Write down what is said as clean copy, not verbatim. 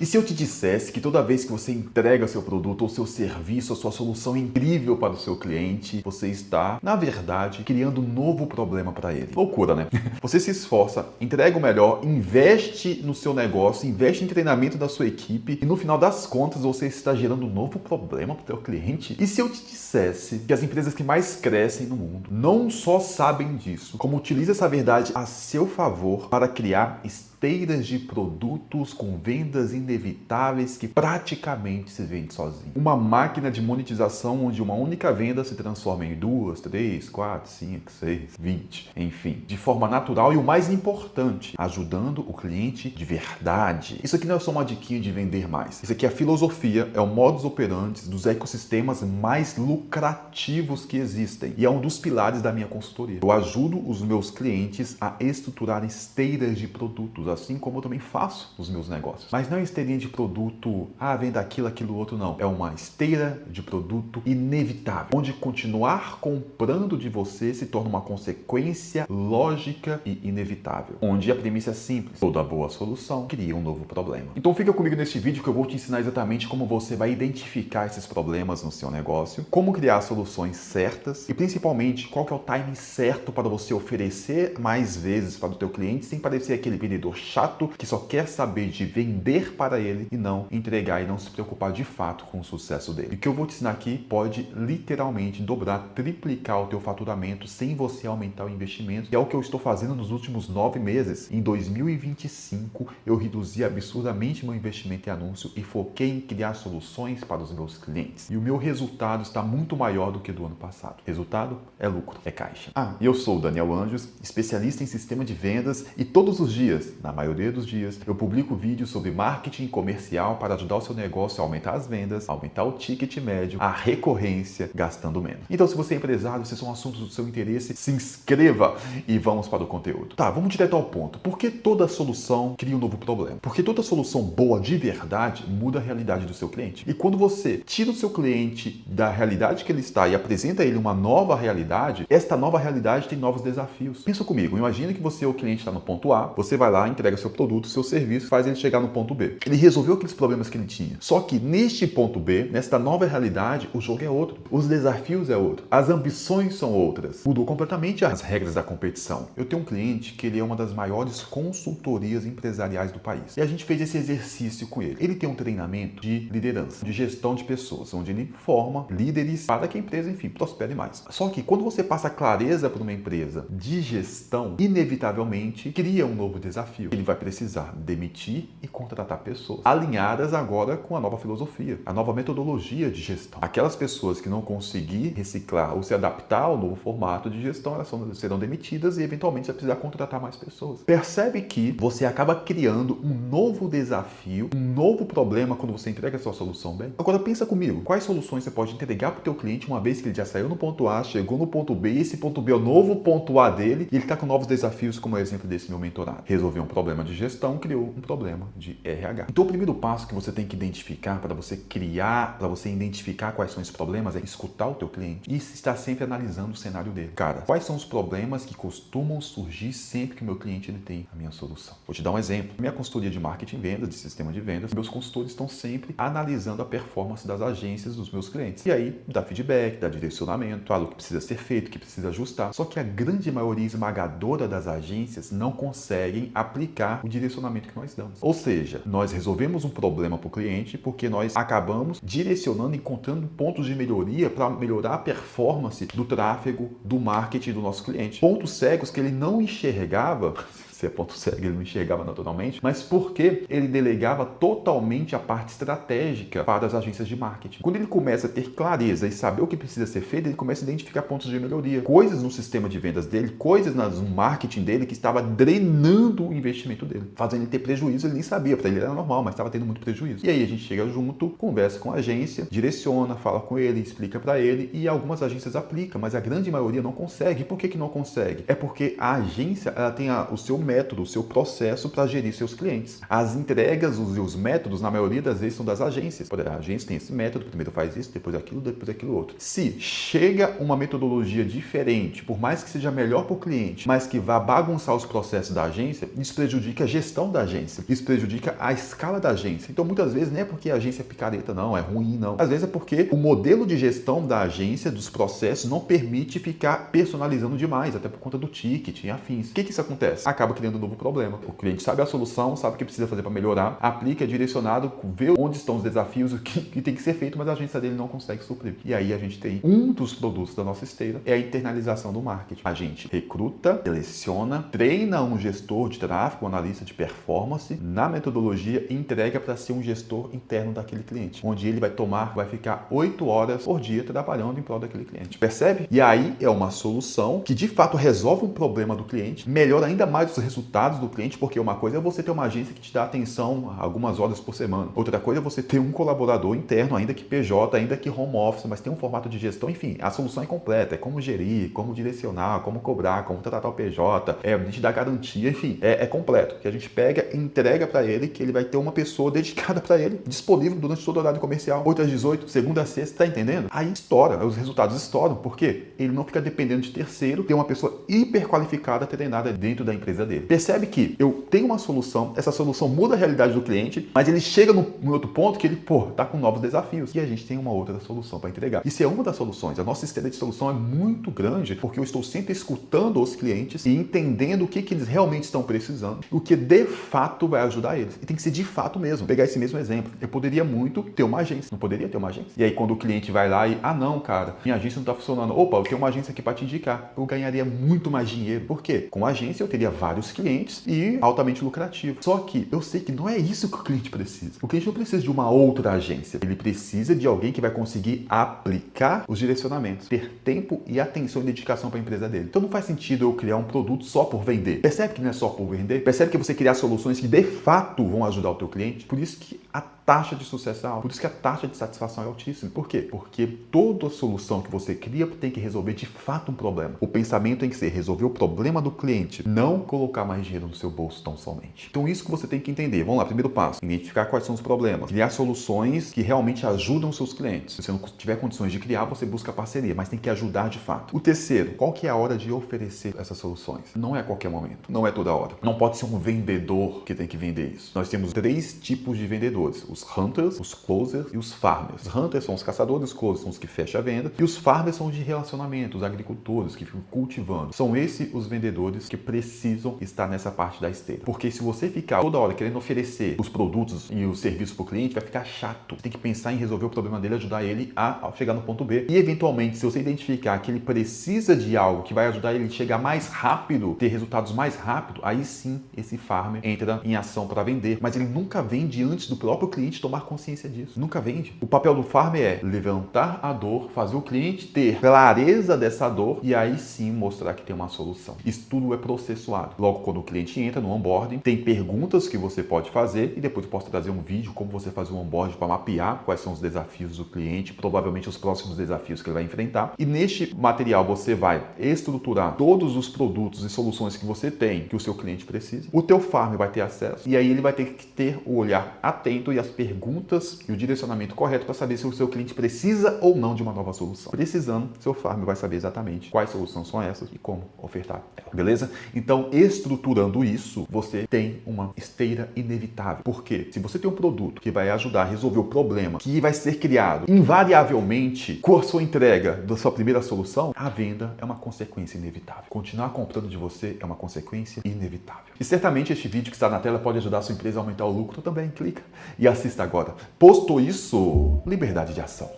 E se eu te dissesse que toda vez que você entrega seu produto ou seu serviço, a sua solução incrível para o seu cliente, você está, na verdade, criando um novo problema para ele? Loucura, né? Você se esforça, entrega o melhor, investe no seu negócio, investe em treinamento da sua equipe e no final das contas você está gerando um novo problema para o seu cliente? E se eu te dissesse que as empresas que mais crescem no mundo não só sabem disso, como utilizam essa verdade a seu favor para criar esteiras de produtos com vendas inevitáveis que praticamente se vende sozinho. Uma máquina de monetização onde uma única venda se transforma em 2, 3, 4, 5, 6, 20, enfim, de forma natural e o mais importante, ajudando o cliente de verdade. Isso aqui não é só uma diquinha de vender mais. Isso aqui é a filosofia, é o modus operandi dos ecossistemas mais lucrativos que existem e é um dos pilares da minha consultoria. Eu ajudo os meus clientes a estruturar esteiras de produtos, assim como eu também faço os meus negócios. Mas não é esteirinha de produto, venda aquilo outro, não. É uma esteira de produto inevitável, onde continuar comprando de você se torna uma consequência lógica e inevitável. Onde a premissa é simples. Toda boa solução cria um novo problema. Então fica comigo neste vídeo que eu vou te ensinar exatamente como você vai identificar esses problemas no seu negócio, como criar soluções certas e principalmente qual que é o timing certo para você oferecer mais vezes para o teu cliente sem parecer aquele vendedor chato que só quer saber de vender para ele e não entregar e não se preocupar de fato com o sucesso dele. E o que eu vou te ensinar aqui pode literalmente dobrar, triplicar o teu faturamento sem você aumentar o investimento, que é o que eu estou fazendo nos últimos 9 meses. Em 2025 eu reduzi absurdamente meu investimento em anúncio e foquei em criar soluções para os meus clientes. E o meu resultado está muito maior do que do ano passado. Resultado é lucro, é caixa. E eu sou o Daniel Anjos, especialista em sistema de vendas e todos os dias, na maioria dos dias, eu publico vídeos sobre marketing comercial para ajudar o seu negócio a aumentar as vendas, aumentar o ticket médio, a recorrência, gastando menos. Então, se você é empresário, se são assuntos do seu interesse, se inscreva e vamos para o conteúdo. Vamos direto ao ponto. Por que toda solução cria um novo problema? Porque toda solução boa de verdade muda a realidade do seu cliente. E quando você tira o seu cliente da realidade que ele está e apresenta a ele uma nova realidade, esta nova realidade tem novos desafios. Pensa comigo, imagina que você, o cliente, está no ponto A, você vai lá, entrega seu produto, seu serviço, faz ele chegar no ponto B. Ele resolveu aqueles problemas que ele tinha. Só que neste ponto B, nesta nova realidade, o jogo é outro. Os desafios é outro. As ambições são outras. Mudou completamente as regras da competição. Eu tenho um cliente que ele é uma das maiores consultorias empresariais do país. E a gente fez esse exercício com ele. Ele tem um treinamento de liderança, de gestão de pessoas, onde ele forma líderes para que a empresa, enfim, prospere mais. Só que quando você passa clareza para uma empresa de gestão, inevitavelmente cria um novo desafio. Ele vai precisar demitir e contratar pessoas alinhadas agora com a nova filosofia, a nova metodologia de gestão. Aquelas pessoas que não conseguir reciclar ou se adaptar ao novo formato de gestão, elas serão demitidas e eventualmente vai precisar contratar mais pessoas. Percebe que você acaba criando um novo desafio, um novo problema quando você entrega a sua solução bem? Agora pensa comigo, quais soluções você pode entregar para o teu cliente uma vez que ele já saiu no ponto A, chegou no ponto B e esse ponto B é o novo ponto A dele e ele está com novos desafios, como é o exemplo desse meu mentorado. Resolveu um problema de gestão, criou um problema de RH. Então o primeiro passo que você tem que identificar para você criar, para você identificar quais são os problemas é escutar o teu cliente e estar sempre analisando o cenário dele. Cara, quais são os problemas que costumam surgir sempre que o meu cliente ele tem a minha solução? Vou te dar um exemplo. Minha consultoria de marketing e vendas, de sistema de vendas, meus consultores estão sempre analisando a performance das agências dos meus clientes. E aí dá feedback, dá direcionamento, fala o que precisa ser feito, o que precisa ajustar. Só que a grande maioria esmagadora das agências não conseguem aplicar o direcionamento que nós damos. Ou seja, nós resolvemos um problema para o cliente porque nós acabamos direcionando, encontrando pontos de melhoria para melhorar a performance do tráfego, do marketing do nosso cliente. Pontos cegos que ele não enxergava. Se é ponto cego, ele não enxergava naturalmente, mas porque ele delegava totalmente a parte estratégica para as agências de marketing. Quando ele começa a ter clareza e saber o que precisa ser feito, ele começa a identificar pontos de melhoria, coisas no sistema de vendas dele, coisas no marketing dele que estava drenando o investimento dele, fazendo ele ter prejuízo. Ele nem sabia, para ele era normal, mas estava tendo muito prejuízo. E aí a gente chega junto, conversa com a agência, direciona, fala com ele, explica para ele, e algumas agências aplicam, mas a grande maioria não consegue. E por que não consegue? É porque a agência ela tem o seu método, o seu processo para gerir seus clientes. As entregas e os métodos, na maioria das vezes, são das agências. A agência tem esse método, primeiro faz isso, depois aquilo outro. Se chega uma metodologia diferente, por mais que seja melhor para o cliente, mas que vá bagunçar os processos da agência, isso prejudica a gestão da agência, isso prejudica a escala da agência. Então, muitas vezes, não é porque a agência é picareta, não, é ruim, não. Às vezes é porque o modelo de gestão da agência, dos processos, não permite ficar personalizando demais, até por conta do ticket e afins. O que isso acontece? Acaba criando um novo problema. O cliente sabe a solução, sabe o que precisa fazer para melhorar, aplica, é direcionado, vê onde estão os desafios, o que tem que ser feito, mas a agência dele não consegue suprir. E aí a gente tem um dos produtos da nossa esteira, é a internalização do marketing. A gente recruta, seleciona, treina um gestor de tráfego, um analista de performance na metodologia e entrega para ser um gestor interno daquele cliente, onde ele vai ficar 8 horas por dia trabalhando em prol daquele cliente. Percebe? E aí é uma solução que de fato resolve um problema do cliente, melhora ainda mais os resultados do cliente, porque uma coisa é você ter uma agência que te dá atenção algumas horas por semana. Outra coisa é você ter um colaborador interno, ainda que PJ, ainda que home office, mas tem um formato de gestão. Enfim, a solução é completa. É como gerir, como direcionar, como cobrar, como tratar o PJ, te dar garantia, enfim, é completo. Que a gente pega e entrega para ele, que ele vai ter uma pessoa dedicada para ele, disponível durante todo o horário comercial, 8 às 18, segunda a sexta, tá entendendo? Aí estoura, os resultados estouram. Por quê? Ele não fica dependendo de terceiro, tem uma pessoa hiper qualificada, treinada dentro da empresa dele. Percebe que eu tenho uma solução, essa solução muda a realidade do cliente, mas ele chega no outro ponto que ele, tá com novos desafios. E a gente tem uma outra solução para entregar. Isso é uma das soluções. A nossa esteira de solução é muito grande, porque eu estou sempre escutando os clientes e entendendo o que eles realmente estão precisando, o que de fato vai ajudar eles. E tem que ser de fato mesmo. Pegar esse mesmo exemplo. Eu poderia muito ter uma agência. Não poderia ter uma agência? E aí quando o cliente vai lá e, não, cara, minha agência não está funcionando. Opa, eu tenho uma agência aqui para te indicar. Eu ganharia muito mais dinheiro. Por quê? Com a agência eu teria vários clientes e altamente lucrativo. Só que eu sei que não é isso que o cliente precisa. O cliente não precisa de uma outra agência. Ele precisa de alguém que vai conseguir aplicar os direcionamentos, ter tempo e atenção e dedicação para a empresa dele. Então não faz sentido eu criar um produto só por vender. Percebe que não é só por vender? Percebe que você criar soluções que de fato vão ajudar o teu cliente? Por isso que a taxa de sucesso é alta. Por isso que a taxa de satisfação é altíssima. Por quê? Porque toda solução que você cria tem que resolver de fato um problema. O pensamento tem que ser resolver o problema do cliente, não colocar mais dinheiro no seu bolso tão somente. Então isso que você tem que entender. Vamos lá, primeiro passo. Identificar quais são os problemas. Criar soluções que realmente ajudam os seus clientes. Se você não tiver condições de criar, você busca parceria, mas tem que ajudar de fato. O terceiro, qual que é a hora de oferecer essas soluções? Não é a qualquer momento. Não é toda hora. Não pode ser um vendedor que tem que vender isso. Nós temos 3 tipos de vendedores. Os hunters, os closers e os farmers. Os hunters são os caçadores, os closers são os que fecham a venda e os farmers são os de relacionamento, os agricultores que ficam cultivando. São esses os vendedores que precisam estar nessa parte da esteira. Porque se você ficar toda hora querendo oferecer os produtos e os serviços para o cliente, vai ficar chato. Você tem que pensar em resolver o problema dele, ajudar ele a chegar no ponto B. E eventualmente, se você identificar que ele precisa de algo que vai ajudar ele a chegar mais rápido, ter resultados mais rápido, aí sim esse farmer entra em ação para vender. Mas ele nunca vende antes do próprio cliente tomar consciência disso. Nunca vende. O papel do farmer é levantar a dor, fazer o cliente ter clareza dessa dor e aí sim mostrar que tem uma solução. Isso tudo é processuado. Logo, quando o cliente entra no onboarding, tem perguntas que você pode fazer e depois eu posso trazer um vídeo como você fazer um onboarding para mapear quais são os desafios do cliente, provavelmente os próximos desafios que ele vai enfrentar. E neste material você vai estruturar todos os produtos e soluções que você tem, que o seu cliente precisa. O teu farmer vai ter acesso e aí ele vai ter que ter o olhar atento e as perguntas e o direcionamento correto para saber se o seu cliente precisa ou não de uma nova solução. Precisando, seu farmer vai saber exatamente quais soluções são essas e como ofertar ela. Beleza? Então, estruturando isso, você tem uma esteira inevitável. Por quê? Se você tem um produto que vai ajudar a resolver o problema que vai ser criado invariavelmente com a sua entrega da sua primeira solução, a venda é uma consequência inevitável. Continuar comprando de você é uma consequência inevitável. E certamente este vídeo que está na tela pode ajudar a sua empresa a aumentar o lucro também. Clica e assista agora. Posto isso, liberdade de ação.